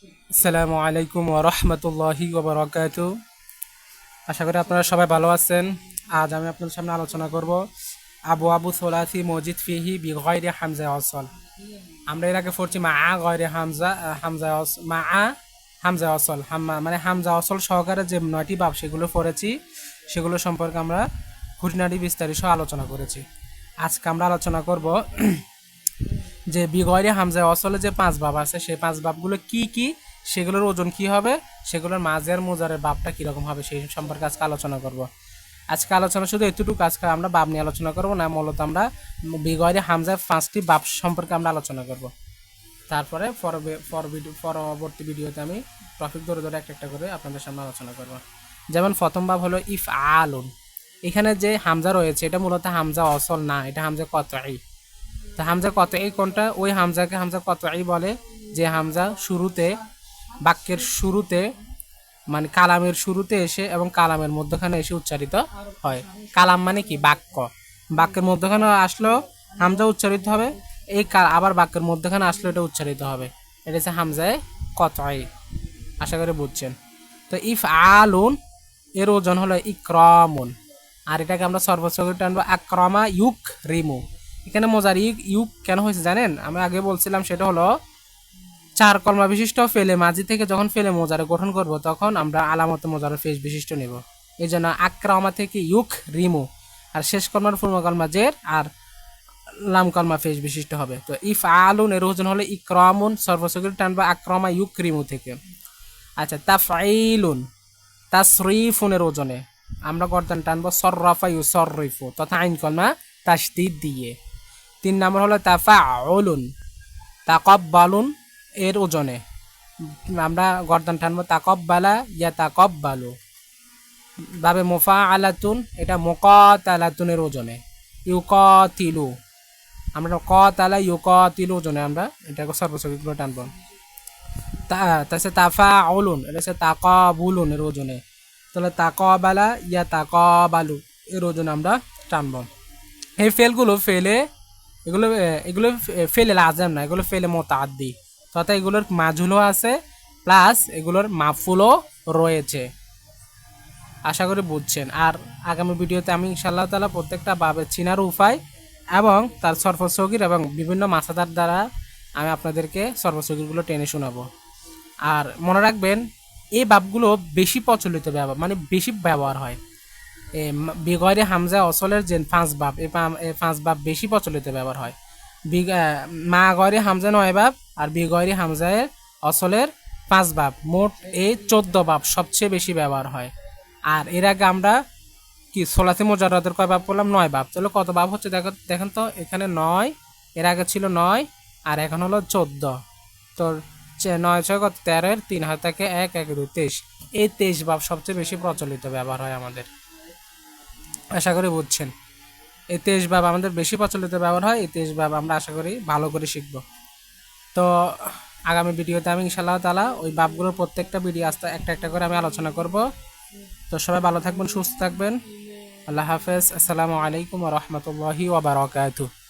আসসালামু আলাইকুম ওয়া রাহমাতুল্লাহি ওয়া বারাকাতুহু। আশা করি আপনারা সবাই ভালো আছেন। আজ আমি আপনাদের সামনে আলোচনা করব আবু সুলাসি মজিদ ফিহি বিগাইরি হামজা ওয়াসল। আমরা এর আগে পড়ছি মা গায়রি হামজা হামজা মা হামজা ওয়াসল মানে হামজা ওয়াসল সহকারে যে 9টি বাব সেগুলো পড়েছি, সেগুলো সম্পর্কে আমরা খুঁটিনাটি বিস্তারিত আলোচনা করেছি। আজকে আমরা আলোচনা করব যে বিগয়রে হামজা অসলে যে 5 বাব আছে সেই 5 বাবগুলো কি কি, সেগুলোর ওজন কি হবে, সেগুলোর মাঝের মোজারের বাবটা কীরকম হবে সেই সম্পর্কে আজকে আলোচনা করব। আজকে আলোচনা শুধু এতটুকু, আজকে আমরা বাব নিয়ে আলোচনা করব না, মূলত আমরা বিগয়রে হামজার 5টি বাব সম্পর্কে আমরা আলোচনা করব। তারপরে পরবর্তী ভিডিওতে আমি টপিক ধরে ধরে একটা করে আপনাদের সামনে আলোচনা করব। যেমন প্রথম বাব হলো ইফ আলুন। এখানে যে হামজা রয়েছে এটা মূলত হামজা অসল না, এটা হামজা কতই। তা হামজা কতই কোনটা? ওই হামজাকে হামজা কতই বলে যে হামজা শুরুতে, বাক্যের শুরুতে, মানে কালামের শুরুতে এসে এবং কালামের মধ্যখানে এসে উচ্চারিত হয়। কালাম মানে কি? বাক্য। বাক্যের মধ্যখানে আসলেও হামজা উচ্চারিত হবে, এই আবার বাক্যের মধ্যখানে আসলেও এটা উচ্চারিত হবে। এটা হচ্ছে হামজায় কতই। আশা করি বুঝছেন। তো ইফ আলুন এর ওজন হলো ইকরামুন, আর এটাকে আমরা সর্বোচ্চ টানবো আক্রমা ইউক রিমু। এখানে মোজার ইউক কেন হয়েছে জানেন? আমি আগে বলছিলাম সেটা হলো 4 কলমা বিশিষ্ট ফেলে মাঝি থেকে যখন ফেলে মোজারে গঠন করব তখন আমরা আলামত মোজারের ফেস বিশিষ্ট নেব। এই জন্য আক্রামা থেকে ইউক রিমু, আর শেষ কলমার পূর্ণ কলমা জের আর লাম কলমা ফেস বিশিষ্ট হবে। তো ইফ আলুন এর ওজন হলো ইকরামুন, সর্বোচ্চ টানবো আক্রমা ইউক রিমু থেকে। আচ্ছা, তাফঈলুন তাসরিফুনের ওজনে আমরা গর্দান টানবো সররাফা ইউসররিফু তথা আইন কলমা তাসদিদ দিয়ে। 3 নম্বর হলো তাফাউলুন তাকাব্বালুন এর ওজনে আমরা গর্দান টানবো তাকাব্বালা ইয়া তাকাব্বালু। ভাবে মুফাআলাতুন এটা মুকাতালাতুনের ওজনে। ইউকাতিলু আমরা কাতালা ইউকাতিলু ওজনে আমরা এটাকে সর্বসর্গগুলো টানবো। তাছে তাফাউলুন এটা হচ্ছে তাকাবুলুন এর ওজনে। তাহলে তাকাবালা ইয়া তাকাবালু এর ওজনে আমরা টানবো। এই ফেলগুলো ফেলে এগুলো এগুলো ফেলে লাজেম না, এগুলো ফেলে মুতাআদ্দি, তথা এগুলোর মাজহুলও আছে প্লাস এগুলোর মাফুলও রয়েছে। আশা করি বুঝছেন। আর আগামী ভিডিওতে আমি ইনশাআল্লাহ তাআলা প্রত্যেকটা বাবের চিনার উপায় এবং তার সরফসগির এবং বিভিন্ন মাসাদার দ্বারা আমি আপনাদেরকে সরফসগিরগুলো টেনে শোনাবো। আর মনে রাখবেন এই বাবগুলো বেশি প্রচলিত ব্যবহার, মানে বেশি ব্যবহার হয়। বিগয়রে হামজা অসলের যে 5 বাব, এই 5 বাব বেশি প্রচলিত ব্যবহার হয়। মা গয়রে হামজা 9 বাব আর বিগয়রে হামজায়ের অসলের 5 বাব, মোট এই 14 বাব সবচেয়ে বেশি ব্যবহার হয়। আর এর আগে আমরা কি সোলাসি মুজাররাদের কয় বাব বললাম? 9 বাব। তাহলে কত বাব হচ্ছে দেখেন তো, এখানে 9, এর আগে ছিল 9 আর এখন হলো 14। তো 9 6 কত? 13 এর 3 হাত থেকে 1 1 2 23। এই 23 বাব সবচেয়ে বেশি প্রচলিত ব্যবহার হয় আমাদের। আশা করি বুঝছেন। এই 23 বাব আমাদের বেশি প্রচলিত ব্যবহার হয়। এই 23 বাব আমরা আশা করি ভালো করে শিখব। তো আগামী ভিডিওতে আমি ইনশাআল্লাহ তাআলা ওই বাবগুলোর প্রত্যেকটা ভিডিও আস্তে একটা একটা করে আমি আলোচনা করব। তো সবাই ভালো থাকবেন, সুস্থ থাকবেন। আল্লাহ হাফেজ। আসসালামু আলাইকুম ওয়া রাহমাতুল্লাহি ওয়া বারাকাতুহু।